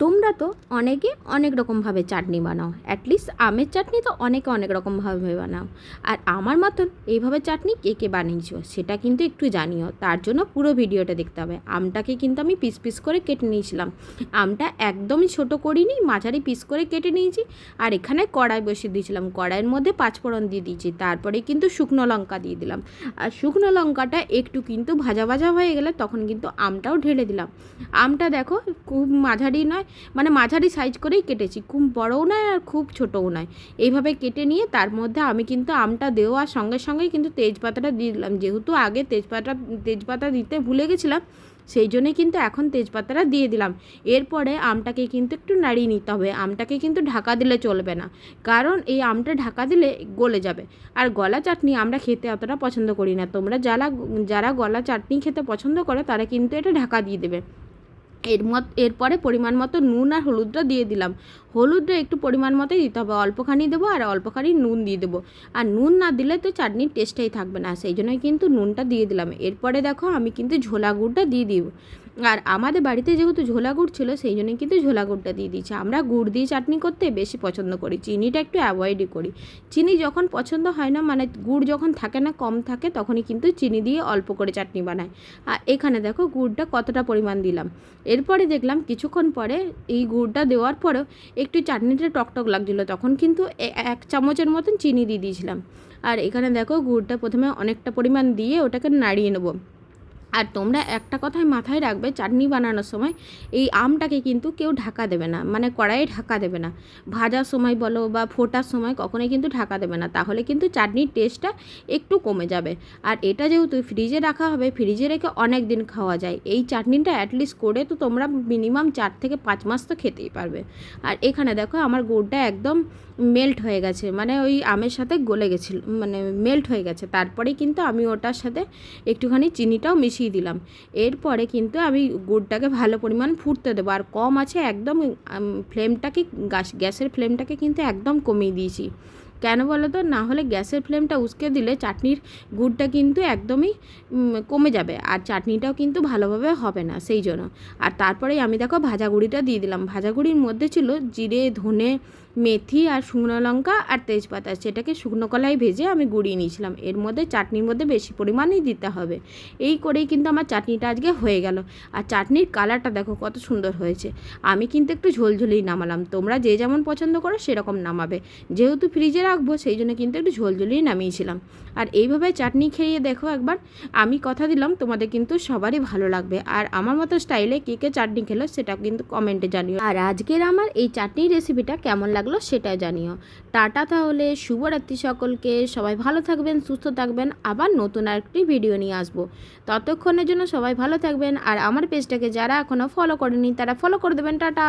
তোমরা তো অনেকে অনেক রকমভাবে চাটনি বানাও, অ্যাটলিস্ট আমের চাটনি তো অনেকে অনেক রকমভাবে বানাও। আর আমার মতন এইভাবে চাটনি কে কে বানিয়েছো সেটা কিন্তু একটু জানিও। তার জন্য পুরো ভিডিওটা দেখতে হবে। আমটাকে কিন্তু আমি পিস পিস করে কেটে নিয়েছিলাম। আমটা একদমই ছোটো করিনি, মাঝারি পিস করে কেটে নিয়েছি। আর এখানে কড়াই বসিয়ে দিয়েছিলাম, কড়াইয়ের মধ্যে পাঁচফোড়ন দিয়ে দিয়েছি, তারপরে কিন্তু শুকনো লঙ্কা দিয়ে দিলাম। আর শুকনো লঙ্কাটা একটু কিন্তু ভাজা ভাজা হয়ে গেলে তখন কিন্তু আমটাও ঢেলে দিলাম। আমটা দেখো খুব মাঝারি নয়, মানে মাঝারি সাইজ করেই কেটেছি, খুব বড়ও নয় আর খুব ছোটোও নয়। এইভাবে কেটে নিয়ে তার মধ্যে আমি কিন্তু আমটা দেওয়ার সঙ্গে সঙ্গেই কিন্তু তেজপাতাটা দিয়ে দিলাম। যেহেতু আগে তেজপাতা দিতে ভুলে গেছিলাম, সেই জন্যই কিন্তু এখন তেজপাতাটা দিয়ে দিলাম। এরপরে আমটাকে কিন্তু একটু নাড়িয়ে নিতে হবে। আমটাকে কিন্তু ঢাকা দিলে চলবে না, কারণ এই আমটা ঢাকা দিলে গলে যাবে। আর গলা চাটনি আমরা খেতে অতটা পছন্দ করি না। তোমরা যারা গলা চাটনি খেতে পছন্দ করো তারা কিন্তু এটা ঢাকা দিয়ে দেবে। এরপরে পরিমাণ মতো নুন আর হলুদটা দিয়ে দিলাম। হলুদটা একটু পরিমাণ মতোই দিতে হবে, অল্পখানি দেবো আর অল্পখানি নুন দিয়ে দেবো। আর নুন না দিলে তো চাটনির টেস্টটাই থাকবে না, সেই জন্যই কিন্তু নুনটা দিয়ে দিলাম। এরপরে দেখো আমি কিন্তু ঝোলা গুড়টা দিয়ে দিব। আর আমাদের বাড়িতে যেহেতু ঝোলা গুড় ছিল, সেই জন্যই কিন্তু ঝোলা গুড়টা দিয়ে দিচ্ছি। আমরা গুড় দিয়ে চাটনি করতে বেশি পছন্দ করি, চিনিটা একটু অ্যাভয়েডই করি। চিনি যখন পছন্দ হয় না, মানে গুড় যখন থাকে না, কম থাকে, তখনই কিন্তু চিনি দিয়ে অল্প করে চাটনি বানাই। আর এখানে দেখো গুড়টা কতটা পরিমাণ দিলাম। এরপরে দেখলাম কিছুক্ষণ পরে এই গুড়টা দেওয়ার পরেও একটু চাটনিটা টকটক লাগছিলো, তখন কিন্তু 1 চামচের মতন চিনি দিয়ে দিয়েছিলাম। আর এখানে দেখো গুড়টা প্রথমে অনেকটা পরিমাণ দিয়ে ওটাকে নাড়িয়ে নেবো। আর তোমরা একটা কথাই মাথায় রাখবে, চাটনি বানানোর সময় এই আমটাকে কিন্তু কেউ ঢাকা দেবে না, মানে কড়াইয়ে ঢাকা দেবে না। ভাজার সময় বলো বা ফোটার সময় কখনোই কিন্তু ঢাকা দেবে না, তাহলে কিন্তু চাটনির টেস্টটা একটু কমে যাবে। আর এটা যেহেতু ফ্রিজে রাখা হবে, ফ্রিজে রেখে অনেক দিন খাওয়া যায়। এই চাটনিটা অ্যাটলিস্ট করে তো তোমরা মিনিমাম 4 থেকে 5 মাস তো খেতেই পারবে। আর এখানে দেখো আমার গুড়টা একদম মেল্ট হয়ে গেছে, মানে ওই আমের সাথে গলে গেছিল, মানে মেল্ট হয়ে গেছে। তারপরেই কিন্তু আমি ওটার সাথে একটুখানি চিনিটাও মিশিয়ে দিলাম। এরপরে কিন্তু আমি গুড়টাকে ভালো পরিমাণ ফুটতে দেবো। আর কম আছে একদম, ফ্লেমটাকে গ্যাসের ফ্লেমটাকে কিন্তু একদম কমিয়ে দিয়েছি। কেন বলো তো, না হলে গ্যাসের ফ্লেমটা উস্কে দিলে চাটনির গুড়টা কিন্তু একদমই কমে যাবে, আর চাটনিটাও কিন্তু ভালোভাবে হবে না, সেই জন্য। আর তারপরেই আমি দেখো ভাজাগুড়িটা দিয়ে দিলাম। ভাজাগুড়ির মধ্যে ছিল জিরে, ধনে, মেথি আর শুকনো লঙ্কা আর তেজপাতা, সেটাকে শুকনো কলাই ভেজে আমি গুঁড়িয়ে নিয়েছিলাম। এর মধ্যে চাটনির মধ্যে বেশি পরিমাণেই দিতে হবে। এই করেই কিন্তু আমার চাটনিটা আজকে হয়ে গেল। আর চাটনির কালারটা দেখো কত সুন্দর হয়েছে। আমি কিন্তু একটু ঝোলঝোলেই নামালাম, তোমরা যে যেমন পছন্দ করো সেরকম নামাবে। যেহেতু ফ্রিজে রাখবো, সেই জন্য কিন্তু একটু ঝোলঝোলেই নামিয়েছিলাম। আর এইভাবে চাটনি খেয়ে দেখো একবার, আমি কথা দিলাম তোমাদের কিন্তু সবারই ভালো লাগবে। আর আমার মতো স্টাইলে কে কে চাটনি খেলো সেটা কিন্তু কমেন্টে জানিও। আর আজকের আমার এই চাটনির রেসিপিটা কেমন লাগলো সেটা জানিও। টাটা, তাহলে শুভরাত্রি সকলকে। সবাই ভালো থাকবেন, সুস্থ থাকবেন। আবার নতুন আরেকটি ভিডিও নিয়ে আসবো। ততক্ষণের জন্য সবাই ভালো থাকবেন। আর আমার পেজটাকে যারা এখনও ফলো করেনি তারা ফলো করে দেবেন। টাটা।